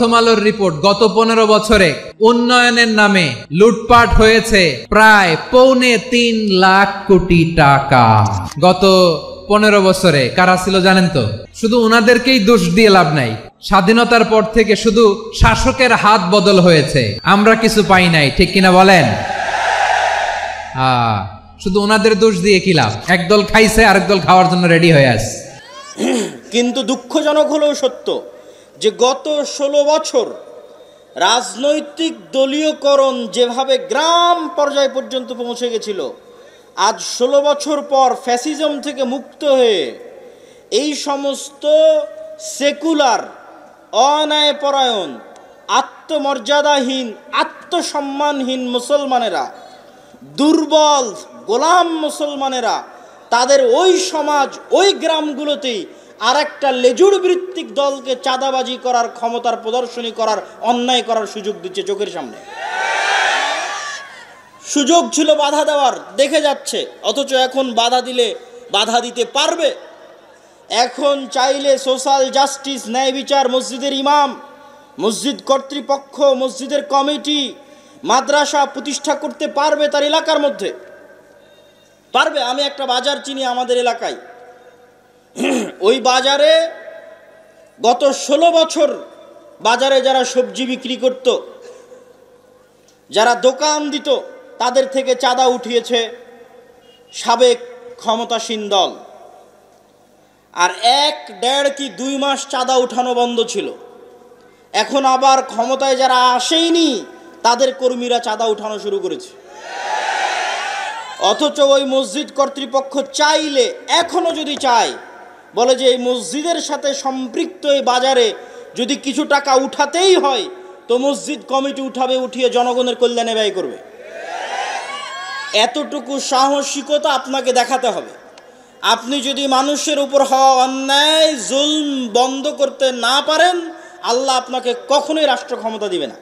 প্রথম আলোর রিপোর্ট, গত 15 বছরে উন্নয়নের নামে লুটপাট হয়েছে প্রায় 3.25 লাখ কোটি টাকা। গত 15 বছরে কারা ছিল জানেন তো? শুধু ওনাদেরকেই দোষ দিয়ে লাভ নাই। স্বাধীনতার পর থেকে শুধু শাসকের হাত বদল হয়েছে, আমরা কিছু পাই নাই, ঠিক কিনা বলেন? শুধু ওনাদের দোষ দিয়ে কি লাভ? একদল খাইছে, আরেক দল খাওয়ার জন্য রেডি হয়ে আছে। কিন্তু দুঃখজনক হলেও সত্য যে গত 16 বছর রাজনৈতিক দলীয়করণ যেভাবে গ্রাম পর্যায় পর্যন্ত পৌঁছে গেছিল, আজ 16 বছর পর ফ্যাসিজম থেকে মুক্ত হয়ে এই সমস্ত সেকুলার, অন্যায়পরায়ণ, আত্মমর্যাদাহীন, আত্মসম্মানহীন মুসলমানেরা, দুর্বল গোলাম মুসলমানেরা তাদের ওই সমাজ, ওই গ্রামগুলোতেই আর একটা লেজুর ভিত্তিক দলকে চাঁদাবাজি করার, ক্ষমতার প্রদর্শনী করার, অন্যায় করার সুযোগ দিচ্ছে চোখের সামনে। সুযোগ ছিল বাধা দেওয়ার, দেখে যাচ্ছে, অথচ এখন বাধা দিলে বাধা দিতে পারবে। এখন চাইলে সোশ্যাল জাস্টিস, ন্যায় বিচার, মসজিদের ইমাম, মসজিদ কর্তৃপক্ষ, মসজিদের কমিটি, মাদ্রাসা প্রতিষ্ঠা করতে পারবে তার এলাকার মধ্যে, পারবে। আমি একটা বাজার চিনি আমাদের এলাকায়, ওই বাজারে গত 16 বছর বাজারে যারা সবজি বিক্রি করত, যারা দোকান দিত, তাদের থেকে চাঁদা উঠিয়েছে সাবেক ক্ষমতাসীন দল। আর 1, 1.5 কি 2 মাস চাঁদা উঠানো বন্ধ ছিল। এখন আবার ক্ষমতায় যারা আসেইনি তাদের কর্মীরা চাঁদা উঠানো শুরু করেছে। অথচ ওই মসজিদ কর্তৃপক্ষ চাইলে, এখনো যদি চায়, বলে যে এই মসজিদের সাথে সম্পৃক্ত এই বাজারে যদি কিছু টাকা উঠাতেই হয় তো মসজিদ কমিটি উঠাবে, উঠিয়ে জনগণের কল্যাণে ব্যয় করবে। এতটুকু সাহসিকতা আপনাকে দেখাতে হবে। আপনি যদি মানুষের উপর হওয়া অন্যায়, জুলম বন্ধ করতে না পারেন, আল্লাহ আপনাকে কখনোই রাষ্ট্র ক্ষমতা দিবে না।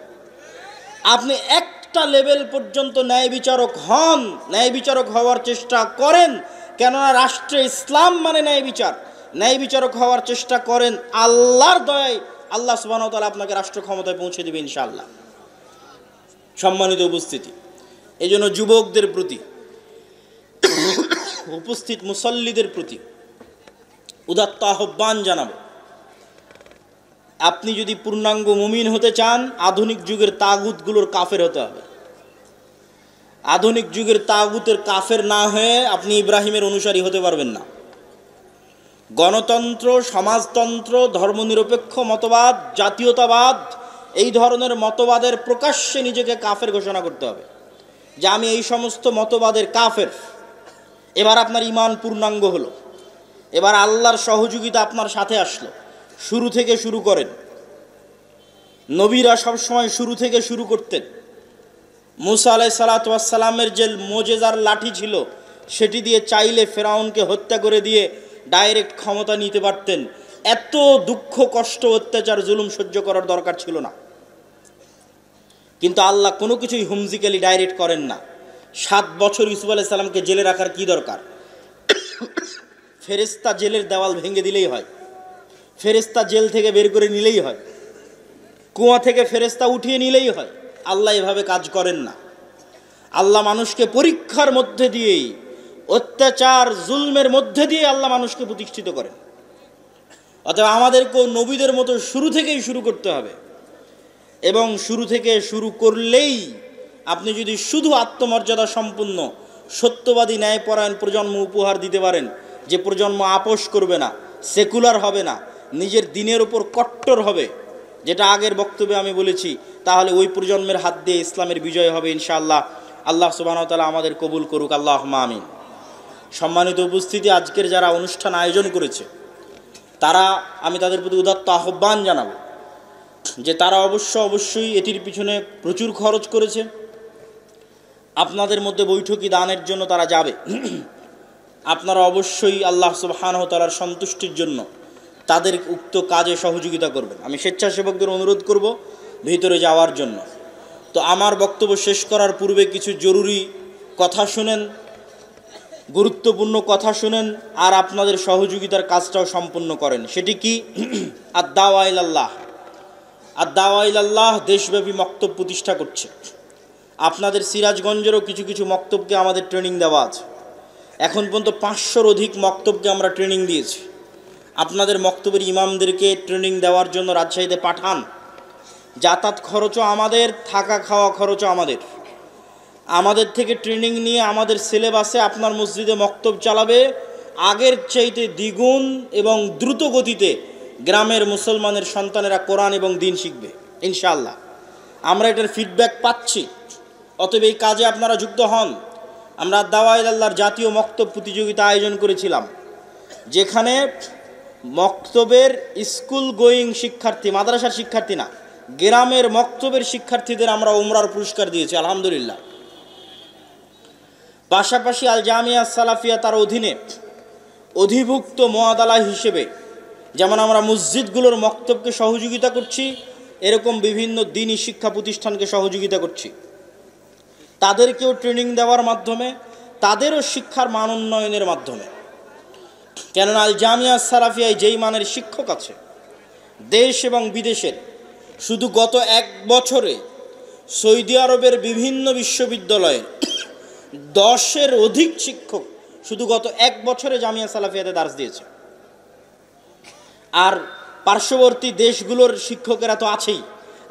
আপনি একটা লেভেল পর্যন্ত ন্যায় বিচারক হন, ন্যায় বিচারক হওয়ার চেষ্টা করেন, কেননা রাষ্ট্রে ইসলাম মানে ন্যায় বিচার। ন্যায় বিচারক হওয়ার চেষ্টা করেন, আল্লাহর দয়ায় আল্লাহ সুবহানাহু ওয়া তাআলা আপনাকে রাষ্ট্র ক্ষমতায় পৌঁছে দেবে ইনশাআল্লাহ। সম্মানিত উপস্থিতি, এই জন্য যুবকদের প্রতি, উপস্থিত মুসল্লিদের প্রতি উদাত্ত আহ্বান জানাবো, আপনি যদি পূর্ণাঙ্গ মুমিন হতে চান, আধুনিক যুগের তাগুতগুলোর কাফের হতে হবে। আধুনিক যুগের তাগুতের কাফের না হয়ে আপনি ইব্রাহিমের অনুসারী হতে পারবেন না। গণতন্ত্র, সমাজতন্ত্র, ধর্মনিরপেক্ষ মতবাদ, জাতীয়তাবাদ, এই ধরনের মতবাদের প্রকাশ্যে নিজেকে কাফের ঘোষণা করতে হবে যে আমি এই সমস্ত মতবাদের কাফের। এবার আপনার ঈমান পূর্ণাঙ্গ হলো, এবার আল্লাহর সহযোগিতা আপনার সাথে আসলো। শুরু থেকে শুরু করেন। নবীরা সবসময় শুরু থেকে শুরু করতেন। মুসা আলাইহিস সালাতু ওয়াস সালামের যে মুজিজার লাঠি ছিল, সেটি দিয়ে চাইলে ফেরাউনকে হত্যা করে দিয়ে ডাইরেক্ট ক্ষমতা নিতে পারতেন। এত দুঃখ, কষ্ট, অত্যাচার, জুলুম সহ্য করার দরকার ছিল না। কিন্তু আল্লাহ কোনো কিছুই হুমজিক্যালি ডাইরেক্ট করেন না। 7 বছর ইউসুফ আলাইহিস সালামকে জেলে রাখার কি দরকার? ফেরেশতা জেলের দেওয়াল ভেঙে দিলেই হয়, ফেরেশতা জেল থেকে বের করে নিলেই হয়, কুয়া থেকে ফেরেশতা উঠিয়ে নিলেই হয়। আল্লাহ এভাবে কাজ করেন না। আল্লাহ মানুষকে পরীক্ষার মধ্যে দিয়েই, অত্যাচার, জুলমের মধ্যে দিয়ে আল্লাহ মানুষকে প্রতিষ্ঠিত করেন। অতএব আমাদেরকেও নবীদের মতো শুরু থেকেই শুরু করতে হবে। এবং শুরু থেকে শুরু করলেই আপনি যদি শুধু আত্মমর্যাদা সম্পন্ন, সত্যবাদী, ন্যায়পরায়ণ প্রজন্ম উপহার দিতে পারেন, যে প্রজন্ম আপোষ করবে না, সেকুলার হবে না, নিজের দিনের ওপর কট্টর হবে, যেটা আগের বক্তব্যে আমি বলেছি, তাহলে ওই প্রজন্মের হাত দিয়ে ইসলামের বিজয় হবে ইনশাআল্লাহ। আল্লাহ সুবহানাহু ওয়া তাআলা আমাদের কবুল করুক, আল্লাহুম্মা আমিন। সম্মানিত উপস্থিতি, আজকের যারা অনুষ্ঠান আয়োজন করেছে তারা, আমি তাদের প্রতি উদাত্ত আহ্বান জানাবো যে তারা অবশ্যই এটির পিছনে প্রচুর খরচ করেছে। আপনাদের মধ্যে বৈঠকি দানের জন্য তারা যাবে। আপনারা অবশ্যই আল্লাহ সুবহানাহু ওয়া তাআলার সন্তুষ্টির জন্য তাদের উক্ত কাজে সহযোগিতা করবেন। আমি স্বেচ্ছাসেবকদের অনুরোধ করব ভিতরে যাওয়ার জন্য। তো আমার বক্তব্য শেষ করার পূর্বে কিছু জরুরি কথা শুনেন, গুরুত্বপূর্ণ কথা শুনেন, আর আপনাদের সহযোগিতার কাজটাও সম্পূর্ণ করেন। সেটি কি? আদ-দাওয়া ইলাল্লাহ। আর দাওয়া ইলাল্লাহ দেশব্যাপী মক্তব প্রতিষ্ঠা করছে। আপনাদের সিরাজগঞ্জেরও কিছু কিছু মক্তবকে আমাদের ট্রেনিং দেওয়া আছে। এখন পর্যন্ত 500-র অধিক মক্তবকে আমরা ট্রেনিং দিয়েছি। আপনাদের মক্তবের ইমামদেরকে ট্রেনিং দেওয়ার জন্য রাজশাহীতে পাঠান। যাতায়াত খরচও আমাদের, থাকা খাওয়া খরচও আমাদের থেকে ট্রেনিং নিয়ে আমাদের সিলেবাসে আপনার মসজিদে মক্তব চালাবে। আগের চাইতে দ্বিগুণ এবং দ্রুত গতিতে গ্রামের মুসলমানের সন্তানেরা কোরআন এবং দিন শিখবে ইনশাআল্লাহ। আমরা এটার ফিডব্যাক পাচ্ছি। অতএব এই কাজে আপনারা যুক্ত হন। আমরা দাওয়া ইলাল্লাহর জাতীয় মক্তব প্রতিযোগিতা আয়োজন করেছিলাম, যেখানে মক্তবের স্কুল গোয়িং শিক্ষার্থী, মাদ্রাসার শিক্ষার্থী না, গ্রামের মক্তবের শিক্ষার্থীদের আমরা উমরার পুরস্কার দিয়েছি আলহামদুলিল্লাহ। পাশাপাশি আল জামিয়া সালাফিয়া তার অধীনে অধিভুক্ত মুআদালা হিসেবে যেমন আমরা মসজিদগুলোর মক্তবকে সহযোগিতা করছি, এরকম বিভিন্ন দ্বীনি শিক্ষা প্রতিষ্ঠানকে সহযোগিতা করছি। তাদেরকেও ট্রেনিং দেওয়ার মাধ্যমে, তাদেরও শিক্ষার মান উন্নয়নের মাধ্যমে। কেননা আল জামিয়া সালাফিয়ায় যেই মানের শিক্ষক আছে দেশ এবং বিদেশের, শুধু গত 1 বছরে সৌদি আরবের বিভিন্ন বিশ্ববিদ্যালয়ে 10-এর অধিক শিক্ষক শুধু গত 1 বছরে জামিয়া সালাফিয়াতে দার্স দিয়েছে। আর পার্শ্ববর্তী দেশগুলোর শিক্ষকেরা তো আছেই,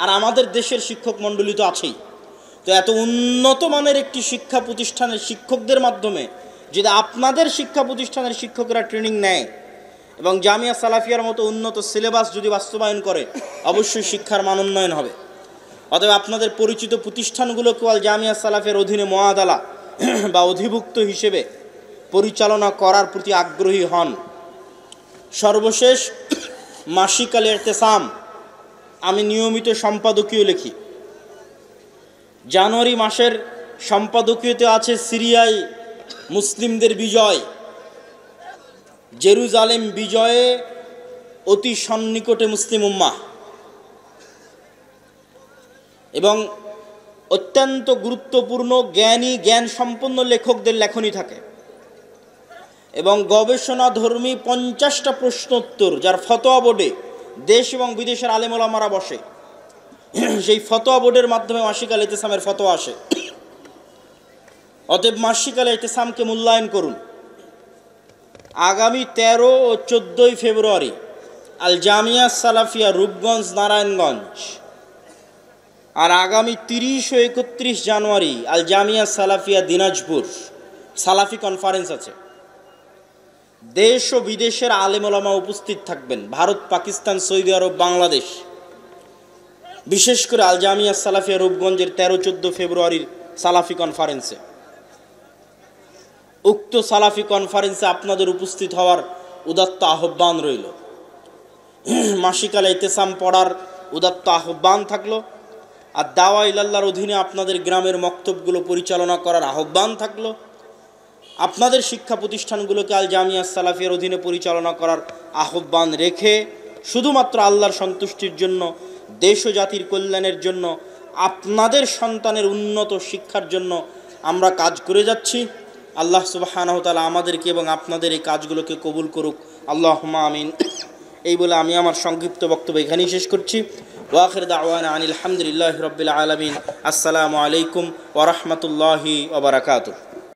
আর আমাদের দেশের শিক্ষক মণ্ডলী তো আছেই। তো এত উন্নত মানের একটি শিক্ষা প্রতিষ্ঠানের শিক্ষকদের মাধ্যমে যদি আপনাদের শিক্ষা প্রতিষ্ঠানের শিক্ষকরা ট্রেনিং নেয় এবং জামিয়া সালাফিয়ার মতো উন্নত সিলেবাস যদি বাস্তবায়ন করে, অবশ্যই শিক্ষার মান উন্নয়ন হবে। অতএব আপনাদের পরিচিত প্রতিষ্ঠানগুলোকে আল জামিয়া সালাফিয়ার অধীনে মুআদালা বা অধিভুক্ত হিসেবে পরিচালনা করার প্রতি আগ্রহী হন। সর্বশেষ মাসিক আল ইতিসাম আমি নিয়মিত সম্পাদকীয় লিখি। জানুয়ারি মাসের সম্পাদকীয়তে আছে সিরিয়ায় মুসলিমদের বিজয়, জেরুজালেম বিজয়ে অতি সন্নিকটে মুসলিম উম্মাহ, এবং অত্যন্ত গুরুত্বপূর্ণ জ্ঞান সম্পন্ন লেখকদের লেখনী থাকে, এবং গবেষণাধর্মী 50টা প্রশ্নোত্তর যার ফতোয়া বোর্ডে দেশ এবং বিদেশের আলেম ওলামারা বসে, সেই ফতোয়া বোর্ডের মাধ্যমে মাসিক আল ইতিসামের ফতোয়া আসে। অতএব মাসিক আল ইতিসামকে মূল্যায়ন করুন। আগামী 13 ও 14 ফেব্রুয়ারি আল জামিয়া সালাফিয়া রূপগঞ্জ নারায়ণগঞ্জ, আর আগামী 30 ও 31 জানুয়ারি আল জামিয়া সালাফিয়া দিনাজপুর সালাফি কনফারেন্স আছে। দেশ ও বিদেশের আলেম ওলামা উপস্থিত থাকবেন, ভারত, পাকিস্তান, সৌদি আরব, বাংলাদেশ। বিশেষ করে আল জামিয়া সালাফিয়া রূপগঞ্জের 13-14 ফেব্রুয়ারির সালাফি কনফারেন্সে, উক্ত সালাফি কনফারেন্সে আপনাদের উপস্থিত হওয়ার উদাত্ত আহ্বান রইল। মাসিক আল ইতিসাম পড়ার উদাত্ত আহ্বান থাকলো, আর দাওয়া ইলাল্লাহর অধীনে আপনাদের গ্রামের মক্তবগুলো পরিচালনা করার আহ্বান থাকলো। আপনাদের শিক্ষা প্রতিষ্ঠানগুলোকে আল জামিয়া সালাফিয়ার অধীনে পরিচালনা করার আহ্বান রেখে শুধুমাত্র আল্লাহর সন্তুষ্টির জন্য, দেশ ও জাতির কল্যাণের জন্য, আপনাদের সন্তানের উন্নত শিক্ষার জন্য আমরা কাজ করে যাচ্ছি। আল্লাহ সুবহানাহু ওয়া তাআলা আমাদেরকে এবং আপনাদের এই কাজগুলোকে কবুল করুক, আল্লাহুম্মা আমিন। এই বলে আমি আমার সংক্ষিপ্ত বক্তব্য এখানেই শেষ করছি। ওয়া আখির দাওয়ানা আনিল হামদুলিল্লাহি রাব্বিল আলামিন। আসসালামু আলাইকুম ওয়া রাহমাতুল্লাহি ওয়া বারাকাতুহু।